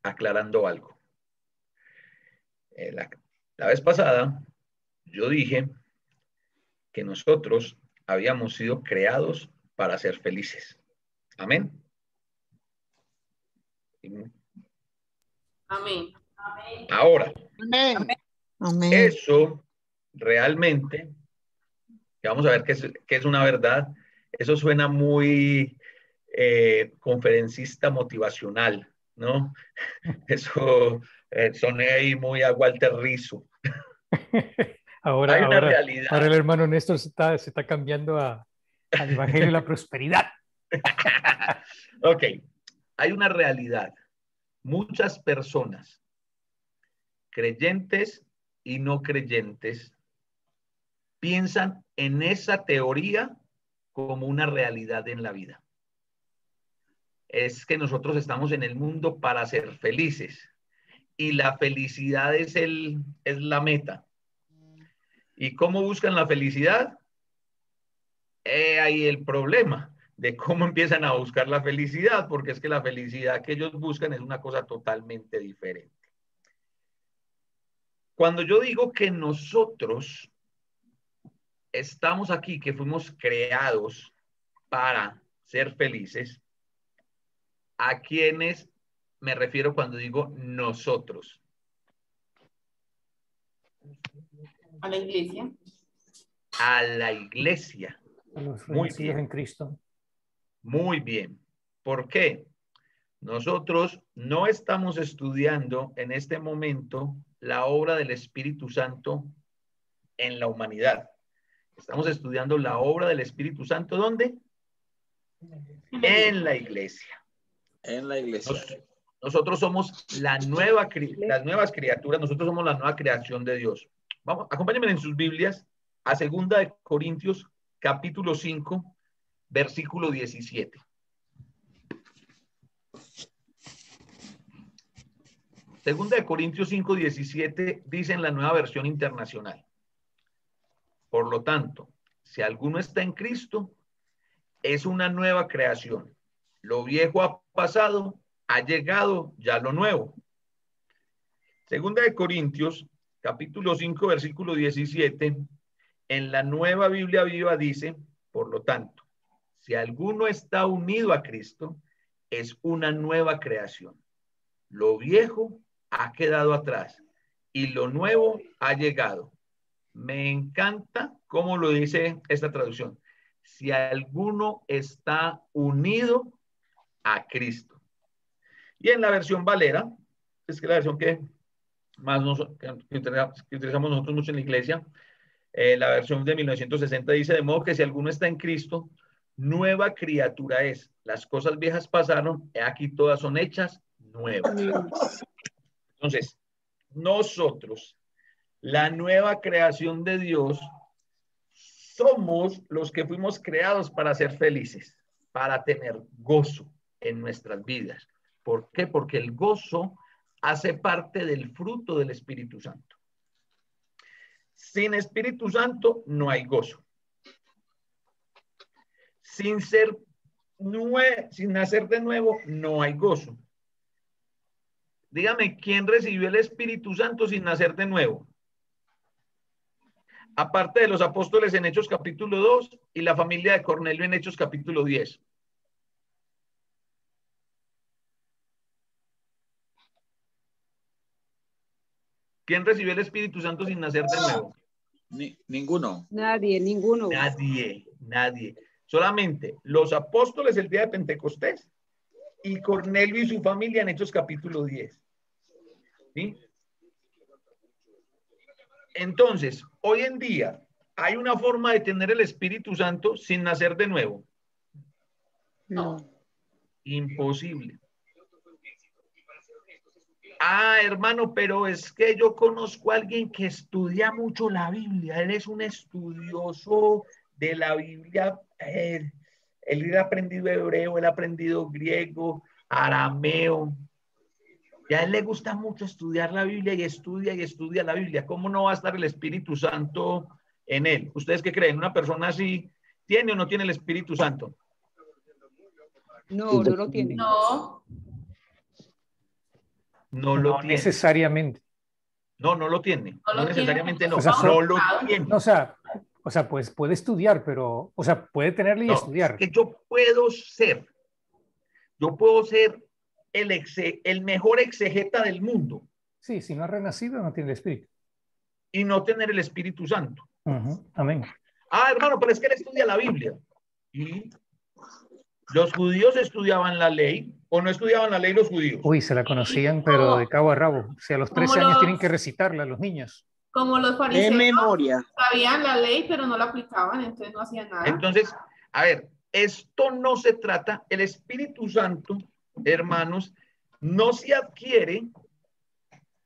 aclarando algo. La vez pasada yo dije que nosotros habíamos sido creados para ser felices. Amén. Amén. Ahora, Amén. Amén. eso realmente, que vamos a ver que es una verdad, eso suena muy conferencista motivacional, ¿no? Eso soné ahí muy a Walter Rizzo. Hay una realidad. Ahora el hermano Néstor se está cambiando al Evangelio de la Prosperidad. Ok, hay una realidad. Muchas personas, creyentes y no creyentes, piensan en esa teoría como una realidad en la vida. Es que nosotros estamos en el mundo para ser felices y la felicidad es la meta. ¿Y cómo buscan la felicidad? Ahí el problema de cómo empiezan a buscar la felicidad, porque es que la felicidad que ellos buscan es una cosa totalmente diferente. Cuando yo digo que nosotros estamos aquí, que fuimos creados para ser felices, ¿a quiénes me refiero cuando digo nosotros? A la iglesia. A la iglesia. A los Muy renacidos bien. en Cristo. Muy bien. ¿Por qué? Nosotros no estamos estudiando en este momento la obra del Espíritu Santo en la humanidad. Estamos estudiando la obra del Espíritu Santo, ¿dónde? En la iglesia. En la iglesia. Nosotros somos las nuevas criaturas, nosotros somos la nueva creación de Dios. Vamos, acompáñenme en sus Biblias a 2 de Corintios, capítulo 5, versículo 17. Segunda de Corintios 5, 17 dice en la Nueva Versión Internacional: por lo tanto, si alguno está en Cristo, es una nueva creación. Lo viejo ha pasado, ha llegado ya lo nuevo. Segunda de Corintios, capítulo 5, versículo 17, en la Nueva Biblia Viva dice: por lo tanto, si alguno está unido a Cristo, es una nueva creación. Lo viejo ha quedado atrás y lo nuevo ha llegado. Me encanta cómo lo dice esta traducción. Si alguno está unido a Cristo. Y en la versión Valera, es que la versión que más que utilizamos nosotros mucho en la iglesia, la versión de 1960 dice: de modo que si alguno está en Cristo, nueva criatura es. Las cosas viejas pasaron, aquí todas son hechas nuevas. Entonces, nosotros, la nueva creación de Dios, somos los que fuimos creados para ser felices, para tener gozo en nuestras vidas. ¿Por qué? Porque el gozo hace parte del fruto del Espíritu Santo. Sin Espíritu Santo no hay gozo. Sin nacer de nuevo no hay gozo. Dígame, ¿quién recibió el Espíritu Santo sin nacer de nuevo? Aparte de los apóstoles en Hechos capítulo 2 y la familia de Cornelio en Hechos capítulo 10. ¿Quién recibió el Espíritu Santo sin nacer de nuevo? Ninguno. Ninguno. Nadie. Solamente los apóstoles el día de Pentecostés y Cornelio y su familia en Hechos capítulo 10. ¿Sí? Entonces, hoy en día, ¿hay una forma de tener el Espíritu Santo sin nacer de nuevo? No. Imposible. Hermano, pero es que yo conozco a alguien que estudia mucho la Biblia. Él es un estudioso de la Biblia. Él ha aprendido hebreo, él ha aprendido griego, arameo. Y a él le gusta mucho estudiar la Biblia y estudia la Biblia. ¿Cómo no va a estar el Espíritu Santo en él? ¿Ustedes qué creen? ¿Una persona así tiene o no tiene el Espíritu Santo? No, no lo tiene. No. No lo No tiene. necesariamente. No, no lo tiene. No No lo necesariamente tiene. no. O sea, No lo son- tiene. No, o sea, pues puede estudiar, pero, o sea, puede tenerle y No, es estudiar. que yo puedo ser el mejor exegeta del mundo Sí, si no ha renacido, no tiene el espíritu. y no tener el Espíritu Santo. Amén. Ah, hermano, pero es que él estudia la Biblia. Y los judíos estudiaban la ley, o no estudiaban la ley los judíos. Uy, se la conocían, Sí, pero de cabo a rabo. O sea, a los 13 como años los- tienen que recitarla los niños. Como los De fariseos memoria. sabían la ley, pero no la aplicaban, entonces no hacían nada. Entonces, a ver, esto no se trata, el Espíritu Santo, hermanos, no se adquiere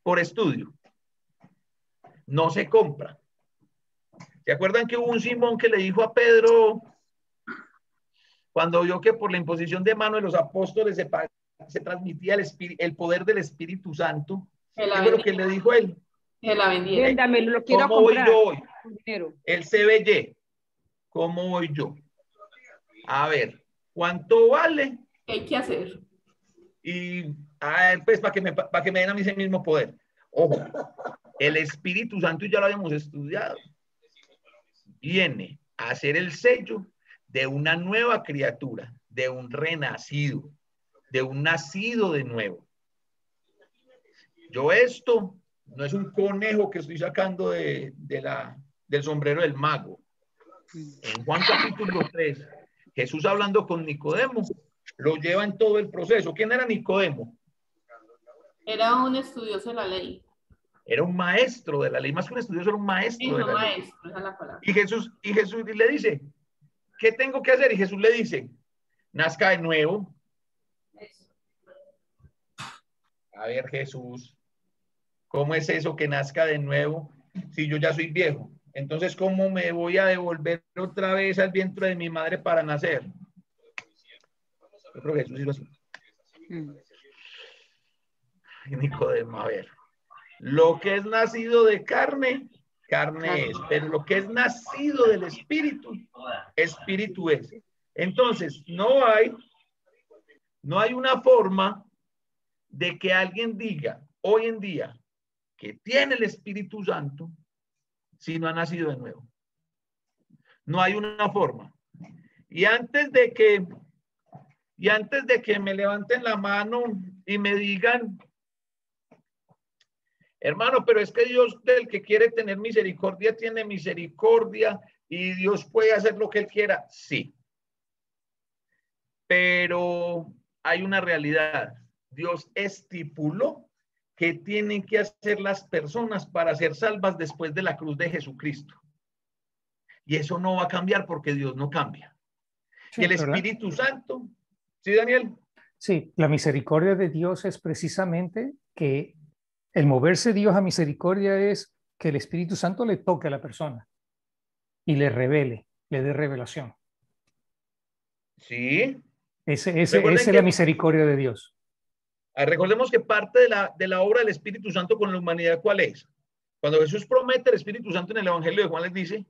por estudio, no se compra. ¿Se acuerdan que hubo un Simón que le dijo a Pedro, cuando vio que por la imposición de mano de los apóstoles se transmitía el poder del Espíritu Santo? Que ¿Qué la fue lo vendiera. que le dijo él? Que la vendiera. Véndamelo, lo quiero ¿Cómo voy comprar. yo hoy? Con dinero. El CBY. ¿Cómo voy yo? A ver, ¿cuánto vale? ¿Qué hay que hacer? Y pues para que me den a mí ese mismo poder. Ojo, el Espíritu Santo, ya lo habíamos estudiado, viene a ser el sello de una nueva criatura, de un renacido, de un nacido de nuevo. Yo esto no es un conejo que estoy sacando del sombrero del mago. En Juan capítulo 3, Jesús hablando con Nicodemo, lo lleva en todo el proceso. ¿Quién era Nicodemo? Era un estudioso de la ley. Era un maestro de la ley, más que un estudioso, era un maestro de Hijo la ley. maestro, esa es la palabra. Y Jesús le dice, ¿qué tengo que hacer? Y Jesús le dice, nazca de nuevo. Eso. A ver, Jesús, ¿cómo es eso que nazca de nuevo si yo ya soy viejo? Entonces, ¿cómo me voy a devolver otra vez al vientre de mi madre para nacer? Yo creo que Jesús hizo así. Ay, Nicodemo, a ver. Lo que es nacido de carne, carne es. Pero lo que es nacido del espíritu, espíritu es. Entonces, no hay una forma de que alguien diga hoy en día que tiene el Espíritu Santo si no ha nacido de nuevo. No hay una forma. Y antes de que me levanten la mano y me digan, hermano, pero es que Dios del que quiere tener misericordia tiene misericordia y Dios puede hacer lo que él quiera. Sí. Pero hay una realidad. Dios estipuló que tienen que hacer las personas para ser salvas después de la cruz de Jesucristo. Y eso no va a cambiar porque Dios no cambia. Sí, y el ¿verdad? Espíritu Santo, ¿sí, Daniel? Sí, la misericordia de Dios es precisamente que el moverse Dios a misericordia es que el Espíritu Santo le toque a la persona y le revele, le dé revelación. Sí. Esa Recuerden es que- la misericordia de Dios. Recordemos que parte de la obra del Espíritu Santo con la humanidad, ¿cuál es? Cuando Jesús promete el Espíritu Santo en el Evangelio de Juan, les dice,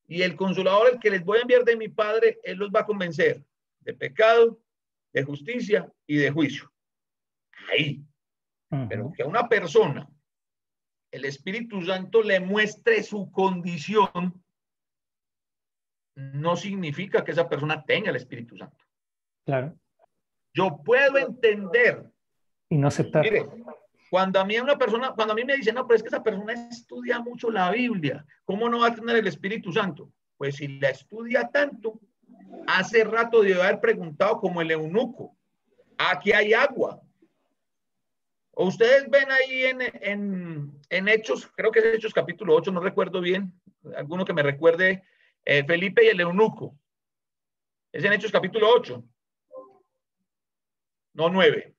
y el Consolador, el que les voy a enviar de mi Padre, él los va a convencer de pecado, de justicia y de juicio. Ahí. Pero que a una persona el Espíritu Santo le muestre su condición, no significa que esa persona tenga el Espíritu Santo. Claro. Yo puedo entender. Y no aceptar. Mire, cuando a mí me dicen, no, pero es que esa persona estudia mucho la Biblia, ¿cómo no va a tener el Espíritu Santo? Pues si la estudia tanto, hace rato debe haber preguntado como el eunuco, aquí hay agua. O ustedes ven ahí en Hechos, creo que es Hechos capítulo 8, no recuerdo bien, alguno que me recuerde, Felipe y el eunuco. Es en Hechos capítulo 8. No, 9.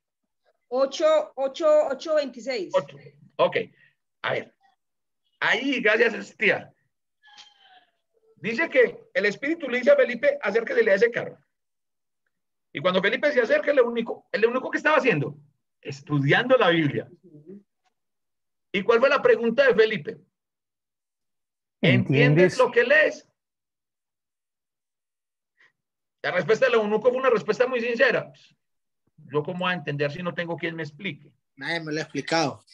8:26. 8. Ok. A ver. Ahí, gracias, tía. Dice que el Espíritu le dice a Felipe, acérquese a ese carro. Y cuando Felipe se acerca, el eunuco que estaba haciendo, estudiando la Biblia. ¿Y cuál fue la pregunta de Felipe? ¿Entiendes lo que lees? La respuesta del eunuco fue una respuesta muy sincera. Yo cómo voy a entender si no tengo quien me explique. Nadie me lo ha explicado.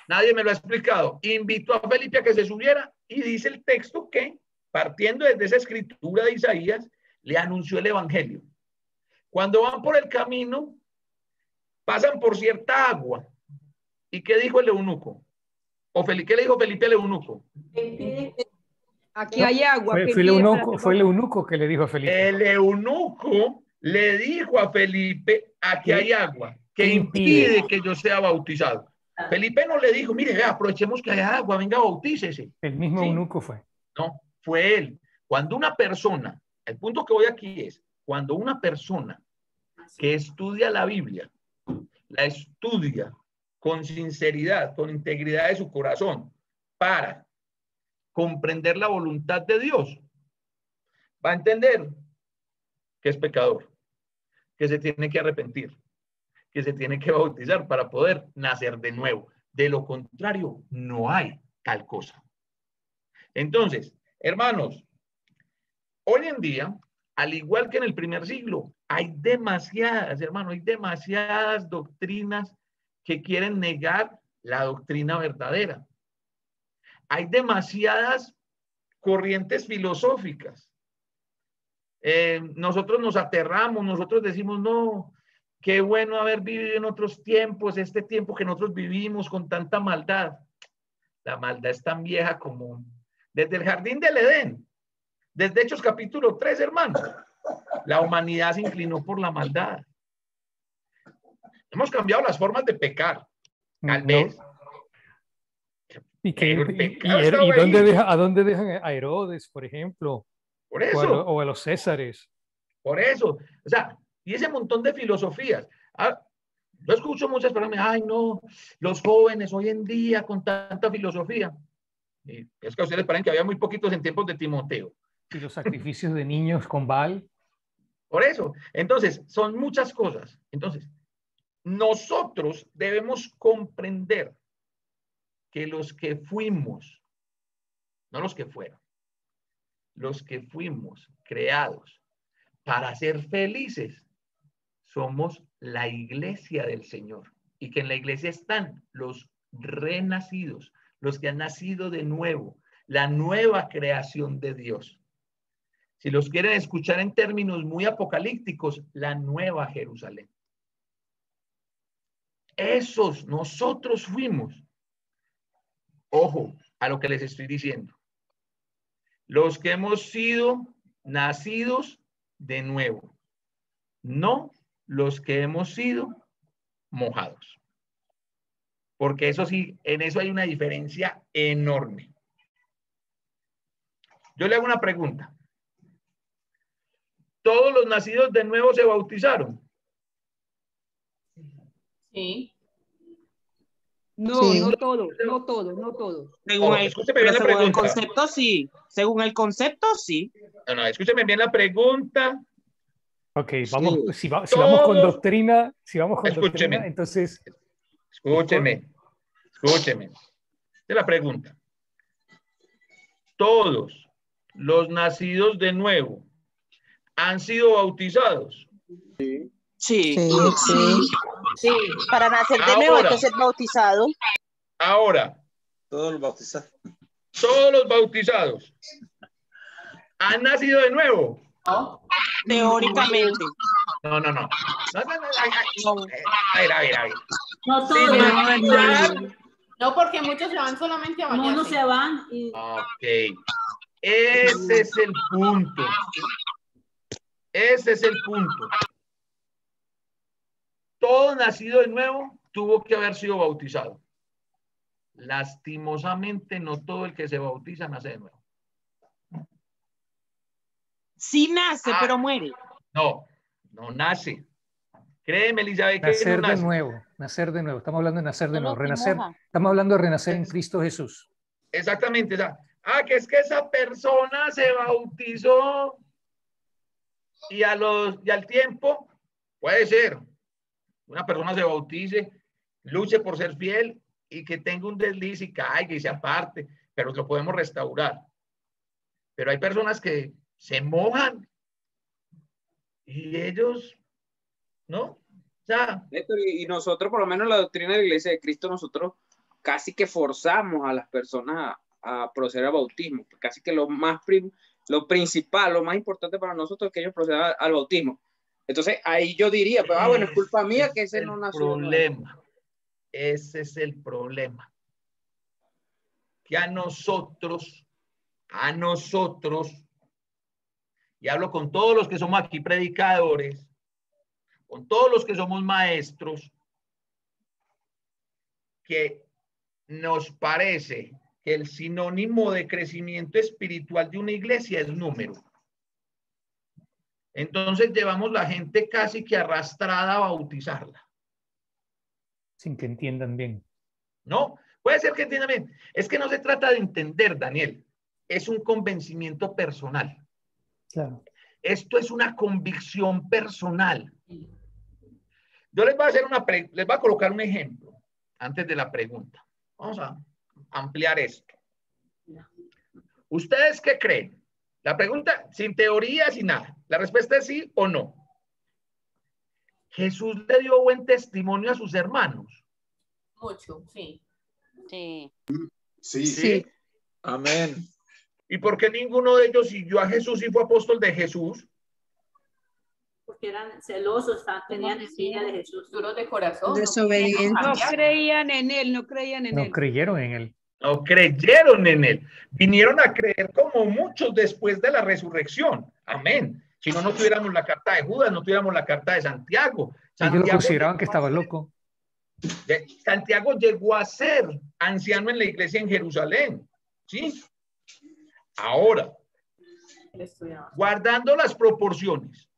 Nadie me lo ha explicado. Invitó a Felipe a que se subiera y dice el texto que, partiendo desde esa escritura de Isaías, le anunció el evangelio. Cuando van por el camino, pasan por cierta agua. ¿Y qué dijo el eunuco? ¿Qué le dijo Felipe al eunuco? Aquí hay agua. Fue el eunuco que le dijo a Felipe. El eunuco le dijo a Felipe, aquí hay agua, que impide que yo sea bautizado. Felipe no le dijo, mire, aprovechemos que hay agua, venga, bautícese. El mismo eunuco fue. No, fue él. Cuando una persona, el punto que voy aquí es, cuando una persona que estudia la Biblia, la estudia con sinceridad, con integridad de su corazón, para comprender la voluntad de Dios, va a entender que es pecador, que se tiene que arrepentir, que se tiene que bautizar para poder nacer de nuevo. De lo contrario, no hay tal cosa. Entonces, hermanos, hoy en día, al igual que en el primer siglo, hay demasiadas, hermanos, hay demasiadas doctrinas que quieren negar la doctrina verdadera. Hay demasiadas corrientes filosóficas. Nosotros nos aterramos, nosotros decimos, no, qué bueno haber vivido en otros tiempos, este tiempo que nosotros vivimos con tanta maldad. La maldad es tan vieja como desde el jardín del Edén, desde Hechos capítulo 3, hermanos. La humanidad se inclinó por la maldad. Hemos cambiado las formas de pecar, tal vez. ¿A dónde dejan a Herodes, por ejemplo? Por eso. O a los Césares. Por eso. O sea, y ese montón de filosofías. Yo escucho muchas personas, ay, no, los jóvenes hoy en día con tanta filosofía. Y es que ustedes parecen que había muy poquitos en tiempos de Timoteo. Y los sacrificios de niños con Baal. Por eso. Entonces, son muchas cosas. Entonces, nosotros debemos comprender que los que fuimos, no los que fueron, los que fuimos creados para ser felices, somos la iglesia del Señor. Y que en la iglesia están los renacidos, los que han nacido de nuevo, la nueva creación de Dios. Si los quieren escuchar en términos muy apocalípticos, la nueva Jerusalén. Esos nosotros fuimos. Ojo a lo que les estoy diciendo. Los que hemos sido nacidos de nuevo, no los que hemos sido mojados. Porque eso sí, en eso hay una diferencia enorme. Yo le hago una pregunta. ¿Todos los nacidos de nuevo se bautizaron? Sí. No, Sí. no todos, no todos, no todos. Según el concepto, sí. Según el concepto, sí. No, escúcheme bien la pregunta. Ok, vamos, Sí. si vamos con doctrina, Escúcheme. Entonces... Escúcheme. Esta es la pregunta. ¿Todos los nacidos de nuevo han sido bautizados? Sí. Sí. Sí. Para nacer de nuevo hay que ser bautizado. Ahora, Todos los bautizados. todos los bautizados han nacido de nuevo. No. Teóricamente. No. A ver. No Sin todos. bautizar. No, porque muchos se van solamente a bañarse. No se van. Y... Ok. Ese es el punto. Todo nacido de nuevo tuvo que haber sido bautizado. Lastimosamente, no todo el que se bautiza nace de nuevo. Sí nace, pero muere. No nace. Créeme, Elizabeth, que Nacer no de nace. nuevo. Estamos hablando de nacer de No nuevo. se Renacer. moja. Estamos hablando de renacer en Cristo Jesús. Exactamente. O sea, que es que esa persona se bautizó y al tiempo, puede ser, una persona se bautice, luche por ser fiel y que tenga un desliz y caiga y se aparte, pero lo podemos restaurar. Pero hay personas que se mojan y ellos, ¿no? O sea, Néstor, y nosotros, por lo menos la doctrina de la Iglesia de Cristo, nosotros casi que forzamos a las personas a proceder al bautismo. Casi que lo principal, lo más importante para nosotros es que ellos procedan al bautismo. Entonces, ahí yo diría, pero, bueno, es culpa mía que ese no nació. Problema. Ese es el problema. Que a nosotros, y hablo con todos los que somos aquí predicadores, con todos los que somos maestros, que nos parece que el sinónimo de crecimiento espiritual de una iglesia es número. Entonces llevamos la gente casi que arrastrada a bautizarla. Sin que entiendan bien. No, puede ser que entiendan bien. Es que no se trata de entender, Daniel. Es un convencimiento personal. Claro. Esto es una convicción personal. Yo les voy a hacer les voy a colocar un ejemplo antes de la pregunta. Vamos a ampliar esto. ¿Ustedes qué creen? La pregunta, sin teoría, sin nada. La respuesta es sí o no. Jesús le dio buen testimonio a sus hermanos. Mucho, sí. Sí. Sí. Amén. ¿Y por qué ninguno de ellos siguió a Jesús y fue apóstol de Jesús? Porque eran celosos, tenían envidia de Jesús. Duros de corazón. Desobedientes. No creían en él, no creían en él. No creyeron en él. No creyeron en él. Vinieron a creer como muchos después de la resurrección. Amén. Si no, no tuviéramos la carta de Judas, no tuviéramos la carta de Santiago. Ellos lo consideraban que estaba loco. Santiago llegó a ser anciano en la iglesia en Jerusalén. ¿Sí? Ahora, guardando las proporciones.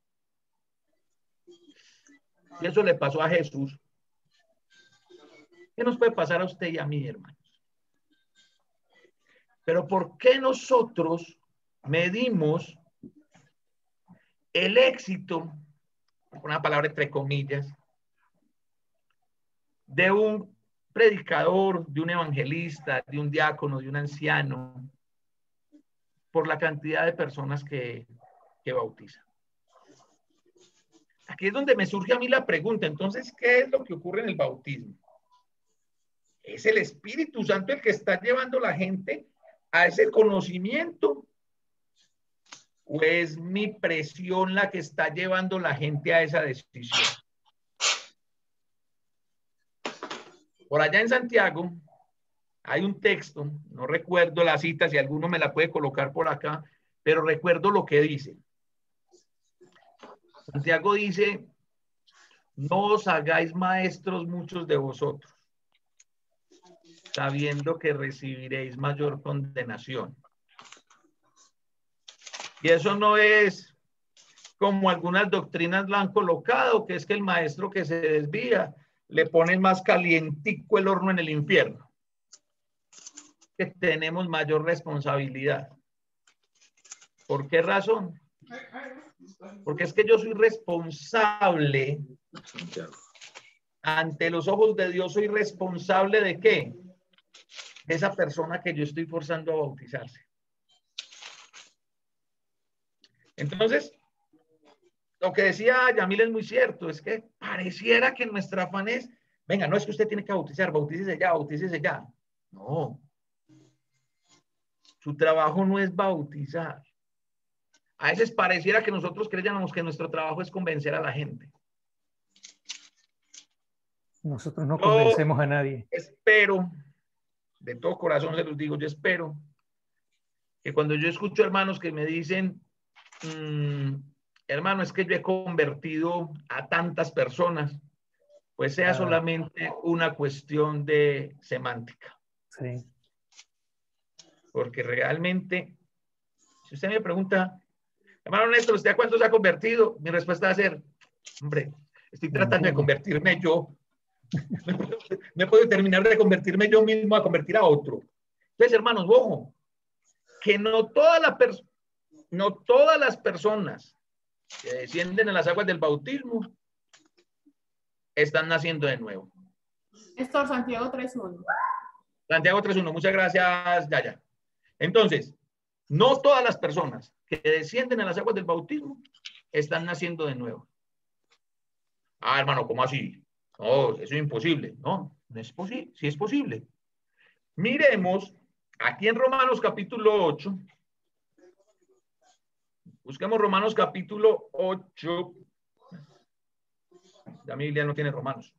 Y eso le pasó a Jesús. ¿Qué nos puede pasar a usted y a mí, hermanos? Pero ¿por qué nosotros medimos el éxito, una palabra entre comillas, de un predicador, de un evangelista, de un diácono, de un anciano, por la cantidad de personas que bautizan? Aquí es donde me surge a mí la pregunta. Entonces, ¿qué es lo que ocurre en el bautismo? ¿Es el Espíritu Santo el que está llevando a la gente a ese conocimiento? ¿O es mi presión la que está llevando a la gente a esa decisión? Por allá en Santiago hay un texto, no recuerdo la cita, si alguno me la puede colocar por acá, pero recuerdo lo que dice. Santiago dice: no os hagáis maestros muchos de vosotros, sabiendo que recibiréis mayor condenación. Y eso no es como algunas doctrinas lo han colocado, que es que el maestro que se desvía le ponen más calientico el horno en el infierno. Que tenemos mayor responsabilidad. ¿Por qué razón? Porque es que yo soy responsable ante los ojos de Dios. ¿Soy responsable de qué? De esa persona que yo estoy forzando a bautizarse. Entonces, lo que decía Yamil es muy cierto, es que pareciera que nuestro afán es, venga, no es que usted tiene que bautizar, bautícese ya, bautícese ya. No. Su trabajo no es bautizar. A veces pareciera que nosotros creyéramos que nuestro trabajo es convencer a la gente. Nosotros no convencemos a nadie. Espero, de todo corazón se los digo, yo espero que cuando yo escucho hermanos que me dicen, hermano, es que yo he convertido a tantas personas, pues sea solamente una cuestión de semántica. Sí. Porque realmente, si usted me pregunta, hermano Néstor, ¿usted a cuántos se ha convertido? Mi respuesta va a ser, hombre, estoy tratando de convertirme yo. Me puedo terminar de convertirme yo mismo a convertir a otro. Entonces, hermanos, ojo, que no todas las personas que descienden en las aguas del bautismo están naciendo de nuevo. Néstor, Santiago 3.1. Santiago 3.1, muchas gracias, Yaya. Entonces, no todas las personas que descienden en las aguas del bautismo están naciendo de nuevo. Ah, hermano, ¿cómo así? No, eso es imposible. No, no es posible. Sí es posible. Miremos aquí en Romanos capítulo 8. Busquemos Romanos capítulo 8. Ya mi Biblia no tiene Romanos.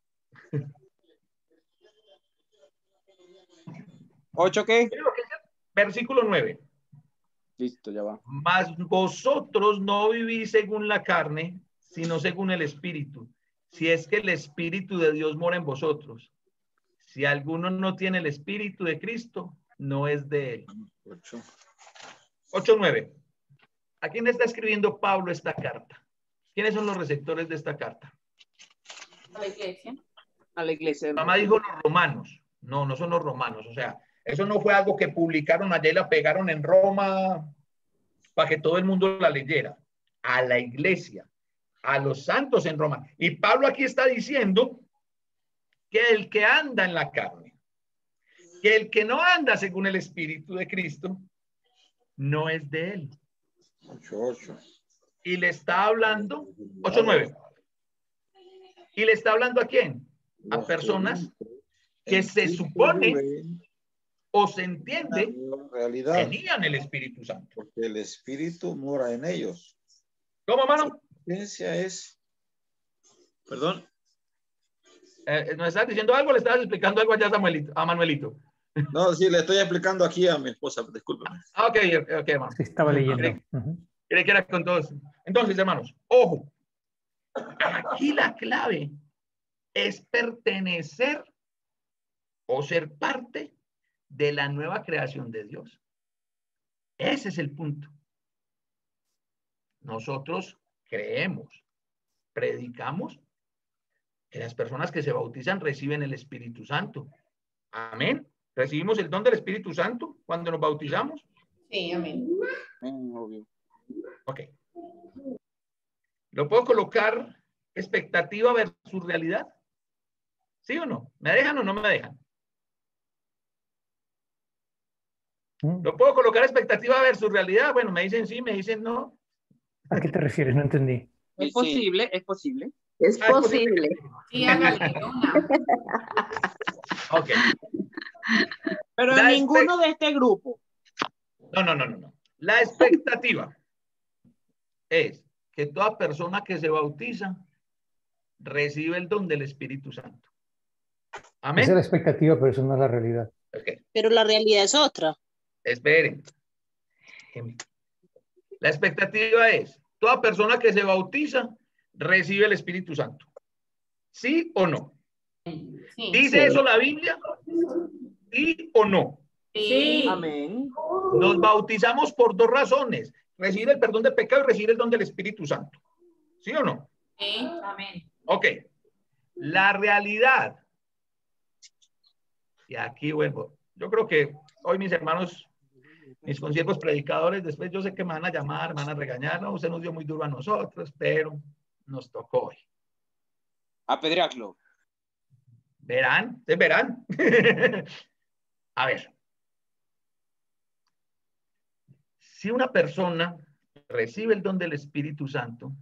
¿8 qué? Versículo 9. Listo, ya va. Mas vosotros no vivís según la carne, sino según el Espíritu. Si es que el Espíritu de Dios mora en vosotros. Si alguno no tiene el Espíritu de Cristo, no es de él. 8:9. ¿A quién está escribiendo Pablo esta carta? ¿Quiénes son los receptores de esta carta? A la iglesia. A la iglesia. Mamá dijo los romanos. No, no son los romanos. O sea, eso no fue algo que publicaron allá y la pegaron en Roma para que todo el mundo la leyera. A la iglesia, a los santos en Roma. Y Pablo aquí está diciendo que el que anda en la carne, que el que no anda según el Espíritu de Cristo, no es de él. 8:8. Y le está hablando, 8:9. Y le está hablando ¿a quién? A personas que se supone o se entiende tenían el Espíritu Santo. Porque el Espíritu mora en ellos. ¿Cómo, hermano? La esencia es... Perdón. ¿Nos estás diciendo algo? ¿Le estabas explicando algo allá a Manuelito? No, sí, le estoy explicando aquí a mi esposa, discúlpeme. Ok, hermano. Sí, estaba leyendo. Creí que era con todos. Entonces, hermanos, ojo. Aquí la clave es pertenecer o ser parte de la nueva creación de Dios. Ese es el punto. Nosotros creemos, predicamos que las personas que se bautizan reciben el Espíritu Santo. Amén. ¿Recibimos el don del Espíritu Santo cuando nos bautizamos? Sí, amén. Obvio. Ok. ¿Lo puedo colocar expectativa versus realidad? ¿Sí o no? ¿Me dejan o no me dejan? ¿Lo puedo colocar expectativa versus realidad? Bueno, me dicen sí, me dicen no. ¿A qué te refieres? No entendí. Es posible, es posible. Es posible. Sí, hágale una. Ok. Pero ninguno de este grupo. No. La expectativa es que toda persona que se bautiza recibe el don del Espíritu Santo. Amén. Esa es la expectativa, pero eso no es la realidad. Okay. Pero la realidad es otra. Esperen. La expectativa es, toda persona que se bautiza recibe el Espíritu Santo. ¿Sí o no? Sí. ¿Dice eso la Biblia? ¿Sí o no? Sí. Amén. Nos bautizamos por dos razones. Recibir el perdón de pecado y recibir el don del Espíritu Santo. ¿Sí o no? Sí, amén. Ok. La realidad. Y aquí vuelvo. Yo creo que hoy mis hermanos, mis consiervos predicadores, después yo sé que me van a llamar, me van a regañar. No, usted nos dio muy duro a nosotros, pero nos tocó hoy. Apedrearlo. ¿Verán? ¿Ustedes verán? A ver. Si una persona recibe el don del Espíritu Santo,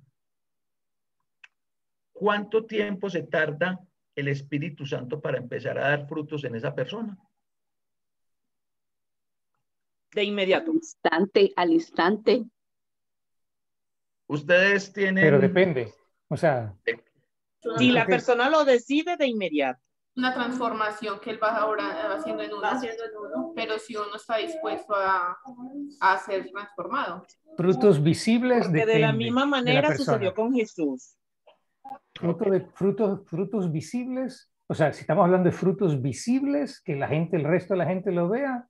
¿cuánto tiempo se tarda el Espíritu Santo para empezar a dar frutos en esa persona? De inmediato. Al instante. Ustedes tienen... Pero depende. O sea... Si la persona lo decide, de inmediato. Una transformación que él va ahora haciendo en uno. Pero si uno está dispuesto a ser transformado. Frutos visibles. Porque de la misma manera sucedió con Jesús. Frutos visibles. O sea, si estamos hablando de frutos visibles, que el resto de la gente lo vea,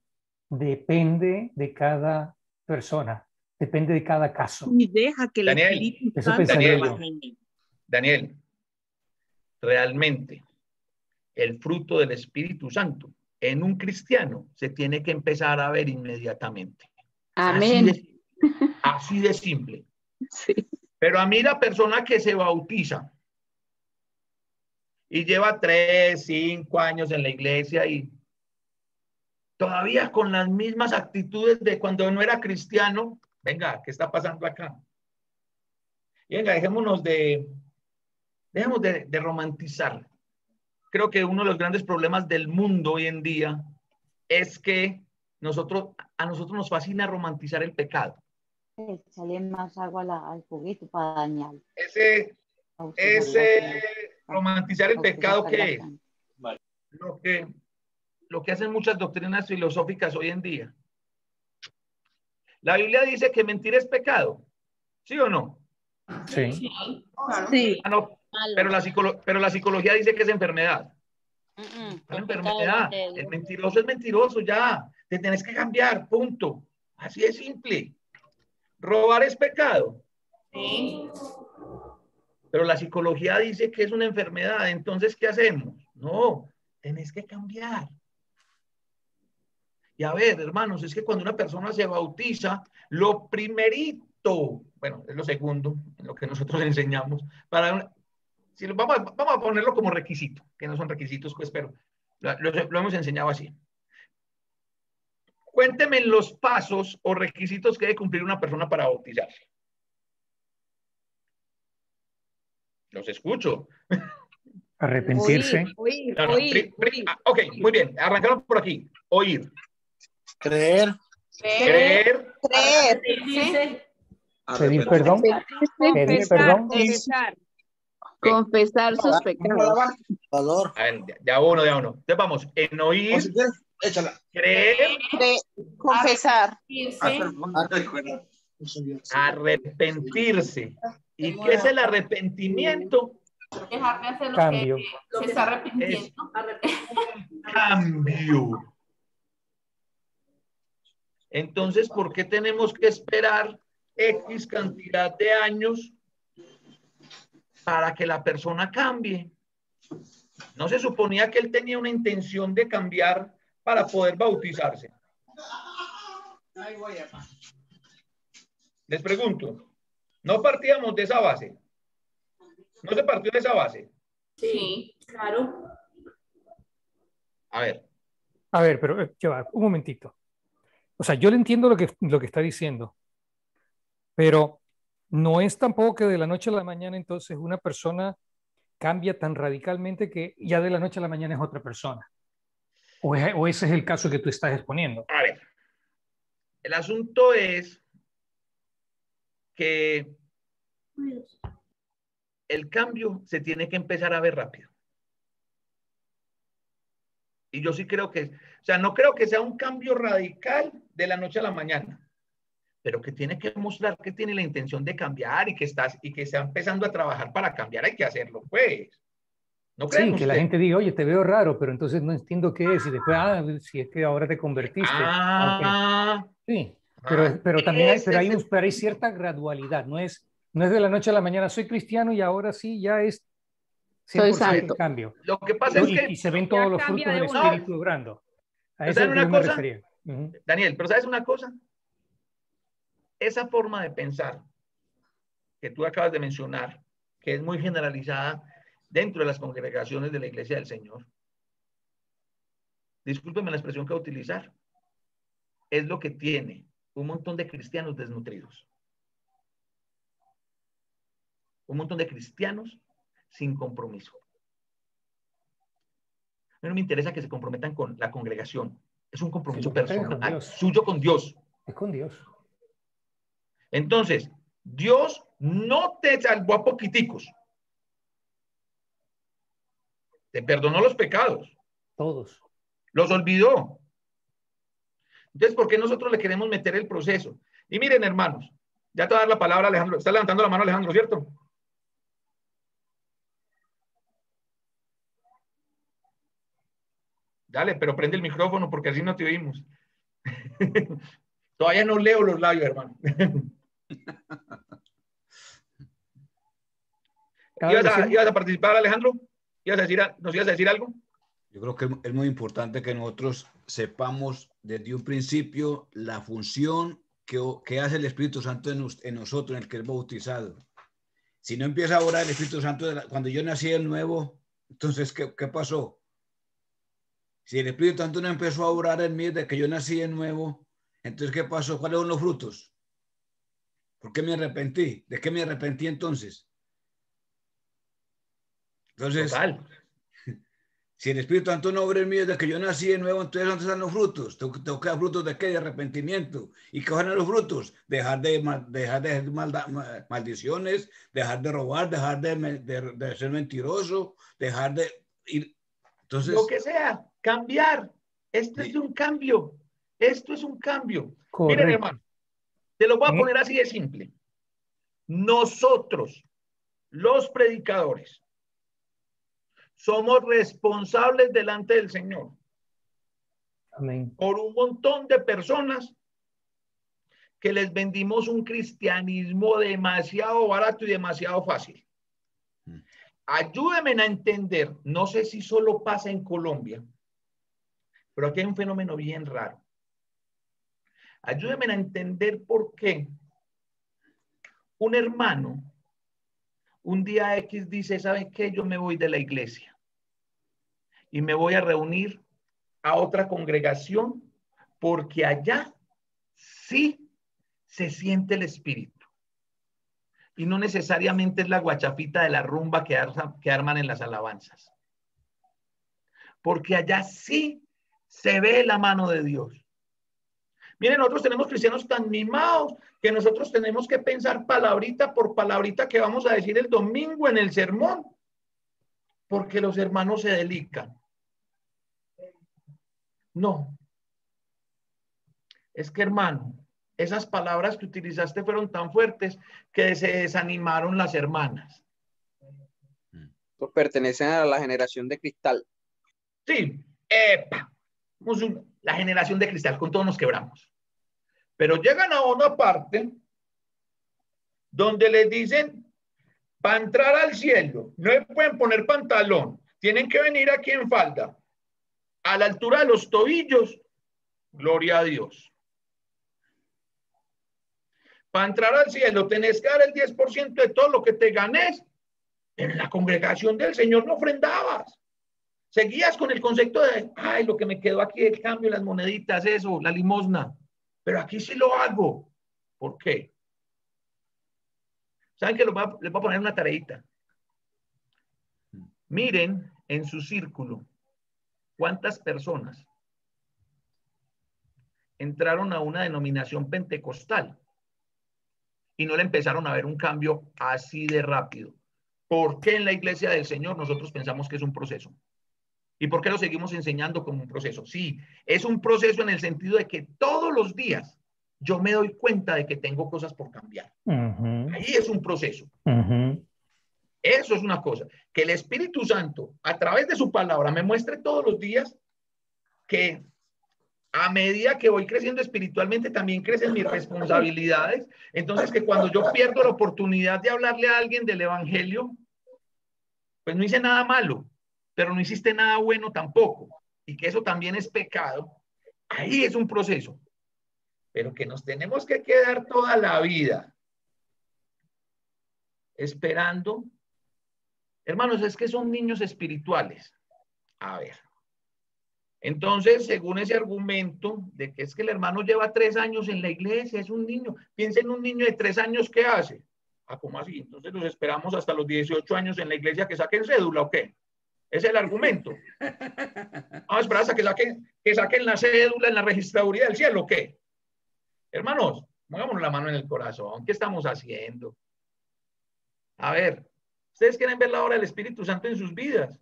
depende de cada persona. Depende de cada caso. Y deja que el Espíritu Santo Daniel, realmente el fruto del Espíritu Santo en un cristiano se tiene que empezar a ver inmediatamente. Amén. Así de simple. Sí. Pero a mí la persona que se bautiza y lleva 3, 5 años en la iglesia y todavía con las mismas actitudes de cuando no era cristiano, venga, ¿qué está pasando acá? Y venga, dejémonos de Dejemos de romantizar. Creo que uno de los grandes problemas del mundo hoy en día es que a nosotros nos fascina romantizar el pecado. Échale más agua al juguito para dañar. Ese romantizar el pecado, ¿qué es? Lo que hacen muchas doctrinas filosóficas hoy en día. La Biblia dice que mentir es pecado, ¿sí o no? Sí. Claro. Sí. Ah, no, pero la psicología dice que es enfermedad. Es enfermedad. El mentiroso es mentiroso, ya. Te tenés que cambiar, punto. Así de simple. Robar es pecado. Sí. Pero la psicología dice que es una enfermedad. Entonces, ¿qué hacemos? No, tenés que cambiar. Y a ver, hermanos, es que cuando una persona se bautiza, lo primerito, bueno, es lo segundo, en lo que nosotros enseñamos, vamos a ponerlo como requisito, que no son requisitos, pues, pero lo hemos enseñado así. Cuénteme los pasos o requisitos que debe cumplir una persona para bautizarse. Los escucho. Arrepentirse. Oír. Ok, muy bien. Arrancamos por aquí. Oír. Creer. Pedir perdón. Pedir perdón. Confesar sus pecados. Valor. A ver, ya uno. Entonces vamos, en oír, Échala. creer, Confesar. arrepentirse. ¿Y qué es el arrepentimiento? Dejar de hacer lo Cambio. que se está arrepintiendo. Cambio. Entonces, ¿por qué tenemos que esperar X cantidad de años para que la persona cambie? ¿No se suponía que él tenía una intención de cambiar para poder bautizarse? Les pregunto, ¿no partíamos de esa base? ¿No se partió de esa base? Sí, claro. A ver. A ver, pero lleva un momentito. O sea, yo le entiendo lo que está diciendo, pero no es tampoco que de la noche a la mañana entonces una persona cambia tan radicalmente que ya de la noche a la mañana es otra persona. O ese es el caso que tú estás exponiendo. A ver, el asunto es que el cambio se tiene que empezar a ver rápido. Y yo sí creo que, o sea, no creo que sea un cambio radical de la noche a la mañana, pero que tiene que mostrar que tiene la intención de cambiar y que está empezando a trabajar para cambiar. Hay que hacerlo, pues. ¿No creen Sí, que la gente diga, oye, te veo raro, pero entonces no entiendo qué es. Y después, si es que ahora te convertiste. Okay. Sí, pero también hay cierta gradualidad. No es de la noche a la mañana, soy cristiano y ahora sí, ya es 100% el cambio. Lo que pasa es que... Y se ven todos los frutos del Espíritu obrando. A eso es lo que me refería. Daniel, pero ¿sabes una cosa? Esa forma de pensar que tú acabas de mencionar, que es muy generalizada dentro de las congregaciones de la Iglesia del Señor, discúlpeme la expresión que voy a utilizar, es lo que tiene un montón de cristianos desnutridos. Un montón de cristianos sin compromiso. A mí no me interesa que se comprometan con la congregación. Es un compromiso personal, suyo con Dios. Es con Dios. Entonces, Dios no te salvó a poquiticos. Te perdonó los pecados. Todos. Los olvidó. Entonces, ¿por qué nosotros le queremos meter el proceso? Y miren, hermanos, ya te voy a dar la palabra, Alejandro. Está levantando la mano, Alejandro, ¿cierto? Dale, pero prende el micrófono porque así no te oímos. Todavía no leo los labios, hermano. ¿Ibas a participar, Alejandro? ¿Nos ibas a decir algo? Yo creo que es muy importante que nosotros sepamos desde un principio la función que hace el Espíritu Santo en nosotros, en el que es bautizado. Si no empieza a orar el Espíritu Santo, cuando yo nací de nuevo, entonces, ¿qué pasó? Si el Espíritu Santo no empezó a orar en mí desde que yo nací de nuevo, entonces, ¿qué pasó? ¿Cuáles son los frutos? ¿Por qué me arrepentí? ¿De qué me arrepentí entonces? Entonces, Total. si el Espíritu Santo no obra en mí desde que yo nací de nuevo, entonces ¿dónde están los frutos? Tengo que dar frutos de qué? De arrepentimiento. ¿Y qué van a los frutos? Dejar de hacer maldiciones, dejar de robar, dejar de ser mentiroso, dejar de ir. Entonces, Lo que sea, cambiar. Esto sí. es un cambio. Esto es un cambio. Correcto. Miren, hermano, te lo voy a poner así de simple. Nosotros, los predicadores, somos responsables delante del Señor. Amén. Por un montón de personas que les vendimos un cristianismo demasiado barato y demasiado fácil. Ayúdenme a entender, no sé si solo pasa en Colombia, pero aquí hay un fenómeno bien raro. Ayúdenme a entender por qué un hermano un día X dice, ¿saben qué? Yo me voy de la iglesia y me voy a reunir a otra congregación porque allá sí se siente el espíritu. Y no necesariamente es la guachafita de la rumba que arman en las alabanzas. Porque allá sí se ve la mano de Dios. Miren, nosotros tenemos cristianos tan mimados que nosotros tenemos que pensar palabrita por palabrita que vamos a decir el domingo en el sermón. Porque los hermanos se delican. No. Es que, hermano, esas palabras que utilizaste fueron tan fuertes que se desanimaron las hermanas. Pues pertenecen a la generación de cristal. Sí, epa. La generación de cristal, con todo nos quebramos. Pero llegan a una parte donde les dicen, para entrar al cielo, no le pueden poner pantalón, tienen que venir aquí en falda, a la altura de los tobillos, gloria a Dios. Para entrar al cielo tenés que dar el 10% de todo lo que te ganes. En la congregación del Señor no ofrendabas. Seguías con el concepto de, ay, lo que me quedó aquí, el cambio, las moneditas, eso, la limosna. Pero aquí sí lo hago. ¿Por qué? ¿Saben que les voy a poner una tareita? Miren en su círculo cuántas personas entraron a una denominación pentecostal y no le empezaron a ver un cambio así de rápido. ¿Por qué en la iglesia del Señor nosotros pensamos que es un proceso? ¿Y por qué lo seguimos enseñando como un proceso? Sí, es un proceso en el sentido de que todos los días yo me doy cuenta de que tengo cosas por cambiar. Ahí es un proceso. Eso es una cosa. Que el Espíritu Santo, a través de su palabra, me muestre todos los días que a medida que voy creciendo espiritualmente, también crecen mis responsabilidades. Entonces, que cuando yo pierdo la oportunidad de hablarle a alguien del evangelio, pues no hice nada malo, pero no hiciste nada bueno tampoco. Y que eso también es pecado. Ahí es un proceso. Pero que nos tenemos que quedar toda la vida esperando. Hermanos, es que son niños espirituales. A ver. Entonces, según ese argumento de que es que el hermano lleva 3 años en la iglesia, es un niño. Piensa en un niño de 3 años, ¿qué hace? Ah, ¿cómo así? Entonces los esperamos hasta los 18 años en la iglesia que saquen cédula, ¿o qué? Ese es el argumento. Vamos a esperar hasta que saquen la cédula en la registraduría del cielo, ¿o qué? Hermanos, pongámonos la mano en el corazón. ¿Qué estamos haciendo? A ver, ¿ustedes quieren ver la obra del Espíritu Santo en sus vidas?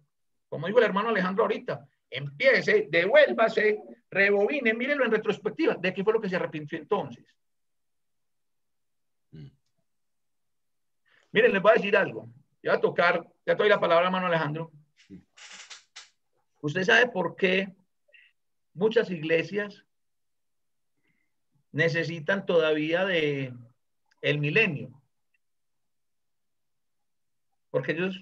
Como dijo el hermano Alejandro ahorita, empiece, devuélvase, rebobine, mírelo en retrospectiva. ¿De qué fue lo que se arrepintió entonces? Miren, les voy a decir algo. Ya te doy la palabra, hermano Alejandro. ¿Usted sabe por qué muchas iglesias necesitan todavía de el milenio? Porque ellos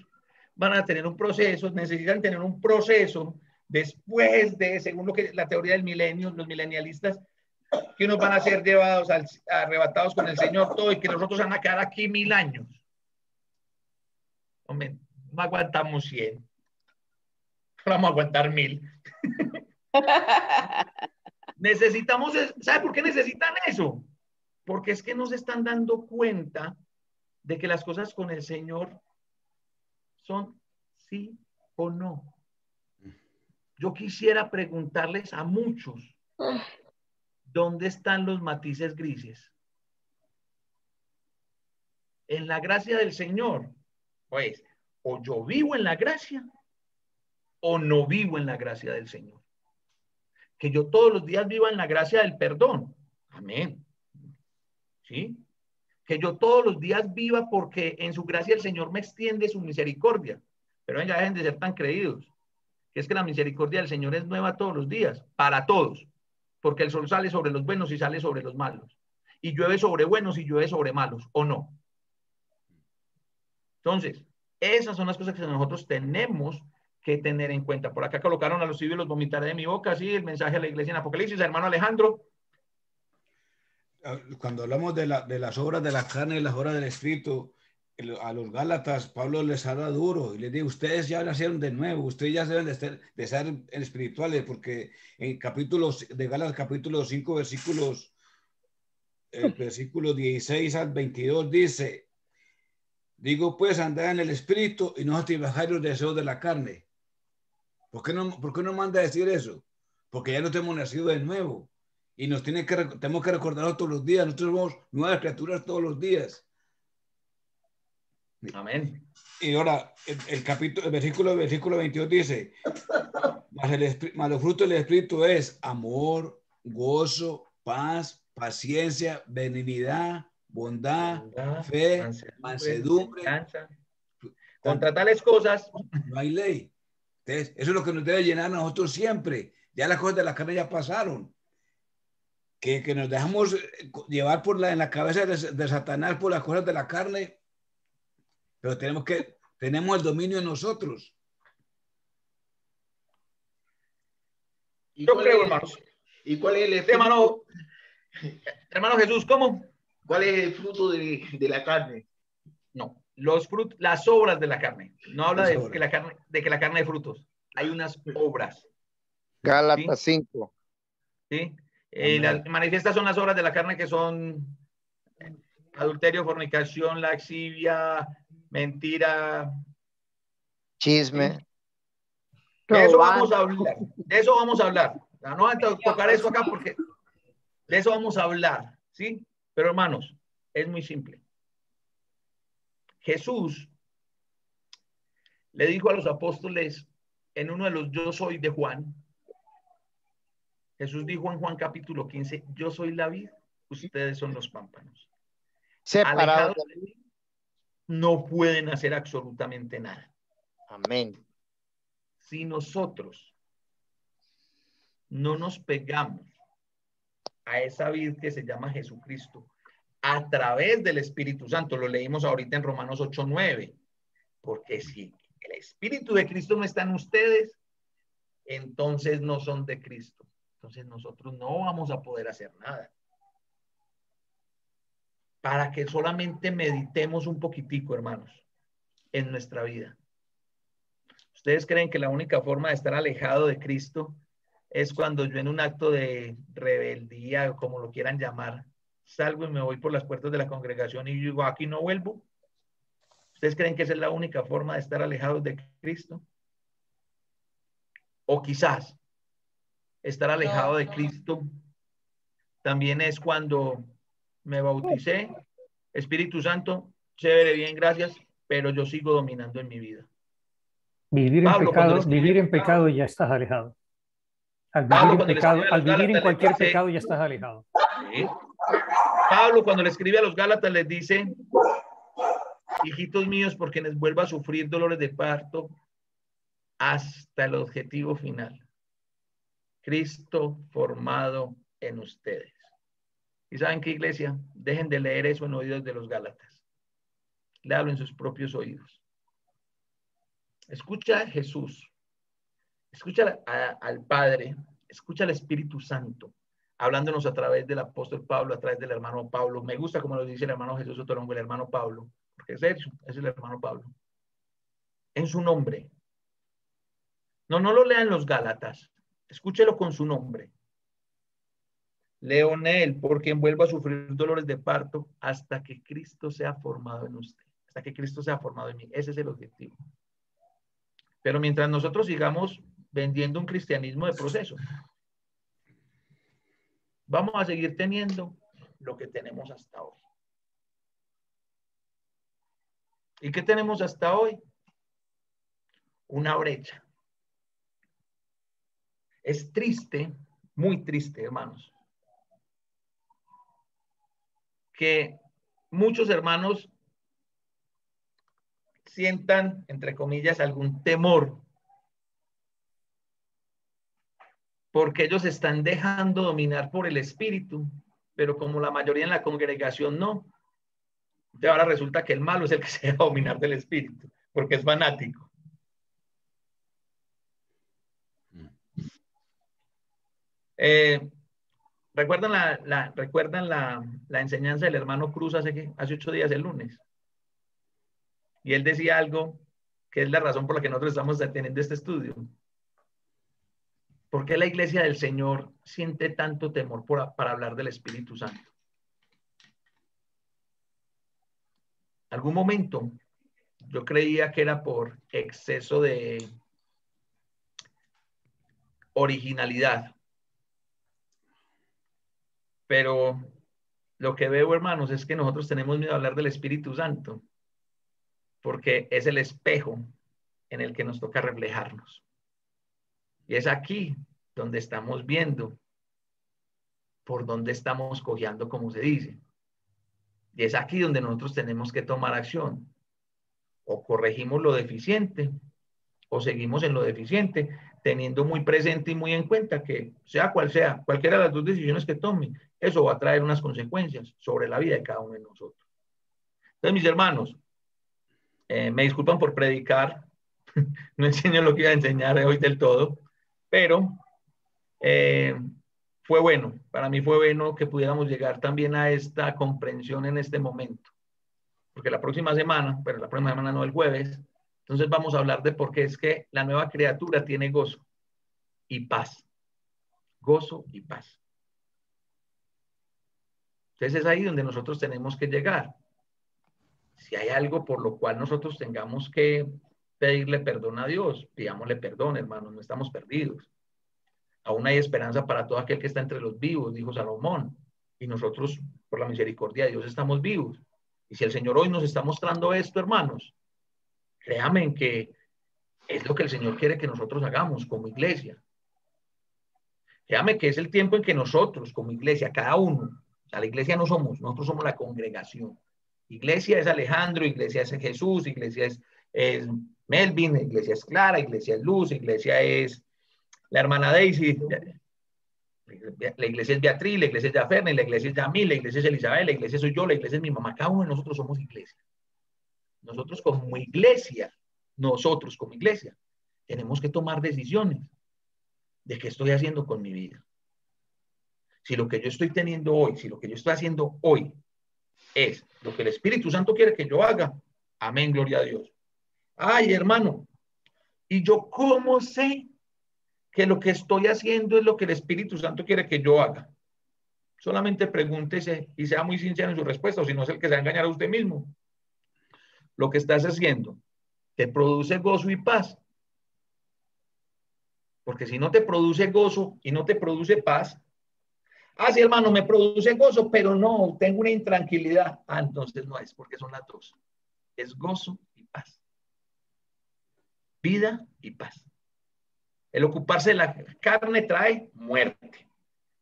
van a tener un proceso, necesitan tener un proceso después de, según lo que la teoría del milenio, los milenialistas, que unos van a ser llevados, arrebatados con el Señor todo y que nosotros van a quedar aquí 1000 años. Hombre, no aguantamos 100. Vamos a aguantar 1000. Necesitamos, ¿sabe por qué necesitan eso? Porque es que no se están dando cuenta de que las cosas con el Señor son ¿Sí o no? Yo quisiera preguntarles a muchos, ¿dónde están los matices grises? En la gracia del Señor, pues, o yo vivo en la gracia o no vivo en la gracia del Señor. Que yo todos los días viva en la gracia del perdón. Amén. ¿Sí? Que yo todos los días viva porque en su gracia el Señor me extiende su misericordia. Pero venga, dejen de ser tan creídos. Que es que la misericordia del Señor es nueva todos los días, para todos. Porque el sol sale sobre los buenos y sale sobre los malos. Y llueve sobre buenos y llueve sobre malos, ¿o no? Entonces, esas son las cosas que nosotros tenemos que tener en cuenta. Por acá colocaron a los civiles, los vomitaré de mi boca, sí, el mensaje a la iglesia en Apocalipsis, hermano Alejandro. Cuando hablamos de las obras de la carne y las obras del Espíritu, a los Gálatas, Pablo les habla duro y les dice, ustedes ya nacieron de nuevo, ustedes ya deben de ser espirituales, porque en capítulos de Gálatas, capítulo 5, versículos 16 al 22 dice, digo pues, andad en el Espíritu y no satisfagáis los deseos de la carne. ¿Por qué no manda a decir eso? Porque ya no hemos nacido de nuevo. Y tenemos que recordarlo todos los días. Nosotros somos nuevas criaturas todos los días. Amén. Y ahora, el versículo 22 dice, mas los frutos del Espíritu es amor, gozo, paz, paciencia, benignidad, bondad, fe, mansedumbre. Contra tales cosas no hay ley. Entonces, eso es lo que nos debe llenar a nosotros siempre. Ya las cosas de la carne ya pasaron. Que nos dejamos llevar en la cabeza de Satanás por las cosas de la carne, pero tenemos el dominio en nosotros. Yo creo, hermanos. ¿Y cuál es el efecto? Hermano Jesús, ¿cómo? ¿Cuál es el fruto de la carne? No, las obras de la carne. No habla de que la carne de frutos. Hay unas obras. Gálatas 5. ¿Sí? Las manifiestas son las obras de la carne, que son adulterio, fornicación, laxivia, mentira, chisme. ¿sí? De eso vamos a hablar. De eso vamos a hablar. No vamos a tocar eso acá porque de eso vamos a hablar, ¿sí? Pero hermanos, es muy simple. Jesús le dijo a los apóstoles en uno de los yo soy de Juan. Jesús dijo en Juan capítulo 15, yo soy la vid, ustedes son los pámpanos. Separados de mí, no pueden hacer absolutamente nada. Amén. Si nosotros no nos pegamos a esa vid que se llama Jesucristo a través del Espíritu Santo, lo leímos ahorita en Romanos 8:9, porque si el Espíritu de Cristo no está en ustedes, entonces no son de Cristo. Entonces nosotros no vamos a poder hacer nada. Para que solamente meditemos un poquitico, hermanos, en nuestra vida. ¿Ustedes creen que la única forma de estar alejado de Cristo es cuando yo en un acto de rebeldía, o como lo quieran llamar, salgo y me voy por las puertas de la congregación y digo, aquí no vuelvo? ¿Ustedes creen que esa es la única forma de estar alejados de Cristo? O quizás estar alejado de Cristo también es cuando me bauticé, Espíritu Santo, chévere, bien, gracias, pero yo sigo dominando en mi vida. Vivir en pecado ya estás alejado. Al vivir en cualquier pecado ya estás alejado. ¿Sí? Pablo, cuando le escribe a los Gálatas, les dice, hijitos míos, por quienes vuelva a sufrir dolores de parto hasta el objetivo final. Cristo formado en ustedes. ¿Y saben qué, iglesia? Dejen de leer eso en oídos de los Gálatas. Léalo en sus propios oídos. Escucha a Jesús. Escucha al Padre. Escucha al Espíritu Santo. Hablándonos a través del apóstol Pablo, a través del hermano Pablo. Me gusta como lo dice el hermano Jesús Otorongo, el hermano Pablo. Porque es eso, es el hermano Pablo. En su nombre. No lo lean los Gálatas. Escúchelo con su nombre. Leonel, por quien vuelva a sufrir dolores de parto hasta que Cristo sea formado en usted. Hasta que Cristo sea formado en mí. Ese es el objetivo. Pero mientras nosotros sigamos vendiendo un cristianismo de proceso, vamos a seguir teniendo lo que tenemos hasta hoy. ¿Y qué tenemos hasta hoy? Una brecha. Es triste, muy triste, hermanos, que muchos hermanos sientan, entre comillas, algún temor porque ellos se están dejando dominar por el espíritu, pero como la mayoría en la congregación no, de ahora resulta que el malo es el que se deja dominar del espíritu, porque es fanático. ¿Recuerdan la enseñanza del hermano Cruz hace 8 días, el lunes? Y él decía algo que es la razón por la que nosotros estamos teniendo este estudio. ¿Por qué la iglesia del Señor siente tanto temor para hablar del Espíritu Santo? Algún momento yo creía que era por exceso de originalidad. Pero lo que veo, hermanos, es que nosotros tenemos miedo a hablar del Espíritu Santo porque es el espejo en el que nos toca reflejarnos. Y es aquí donde estamos viendo por dónde estamos cojeando, como se dice. Y es aquí donde nosotros tenemos que tomar acción. O corregimos lo deficiente o seguimos en lo deficiente, teniendo muy presente y muy en cuenta que sea cual sea, cualquiera de las dos decisiones que tome, eso va a traer unas consecuencias sobre la vida de cada uno de nosotros. Entonces, mis hermanos, me disculpan por predicar, no enseño lo que iba a enseñar hoy del todo, pero fue bueno, para mí fue bueno que pudiéramos llegar también a esta comprensión en este momento, porque la próxima semana, pero la próxima semana no, el jueves, entonces vamos a hablar de por qué es que la nueva criatura tiene gozo y paz. Gozo y paz. Entonces es ahí donde nosotros tenemos que llegar. Si hay algo por lo cual nosotros tengamos que pedirle perdón a Dios, pidámosle perdón, hermanos, no estamos perdidos. Aún hay esperanza para todo aquel que está entre los vivos, dijo Salomón. Y nosotros, por la misericordia de Dios, estamos vivos. Y si el Señor hoy nos está mostrando esto, hermanos, créanme que es lo que el Señor quiere que nosotros hagamos como iglesia. Créanme que es el tiempo en que nosotros, como iglesia, cada uno, o sea, la iglesia no somos, nosotros somos la congregación. Iglesia es Alejandro, iglesia es Jesús, iglesia es Melvin, iglesia es Clara, iglesia es Luz, iglesia es la hermana Daisy, la iglesia es Beatriz, la iglesia es Yaferna, la iglesia es Yamil, la iglesia es Elizabeth, la iglesia soy yo, la iglesia es mi mamá. Cada uno de nosotros somos iglesia. Nosotros como iglesia, tenemos que tomar decisiones de qué estoy haciendo con mi vida. Si lo que yo estoy teniendo hoy, si lo que yo estoy haciendo hoy es lo que el Espíritu Santo quiere que yo haga, amén, gloria a Dios. Ay, hermano, ¿y yo cómo sé que lo que estoy haciendo es lo que el Espíritu Santo quiere que yo haga? Solamente pregúntese y sea muy sincero en su respuesta, o si no es el que se va a engañar a usted mismo. Lo que estás haciendo te produce gozo y paz. Porque si no te produce gozo y no te produce paz, sí, hermano, me produce gozo, pero no, tengo una intranquilidad. Entonces no es, porque son las dos. Es gozo y paz. Vida y paz. El ocuparse de la carne trae muerte.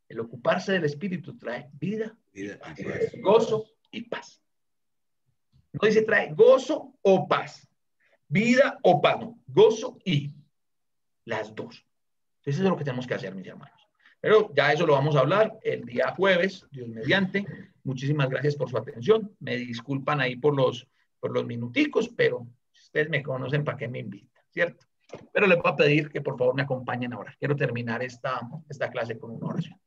El ocuparse del espíritu trae vida y paz. Gozo y paz. No dice trae gozo o paz. Vida o paz. No, gozo y las dos. Eso es lo que tenemos que hacer, mis hermanos. Pero ya eso lo vamos a hablar el día jueves, Dios mediante. Muchísimas gracias por su atención. Me disculpan ahí por los minuticos, pero ustedes me conocen para qué me invitan, ¿cierto? Pero les voy a pedir que por favor me acompañen ahora. Quiero terminar esta clase con una oración.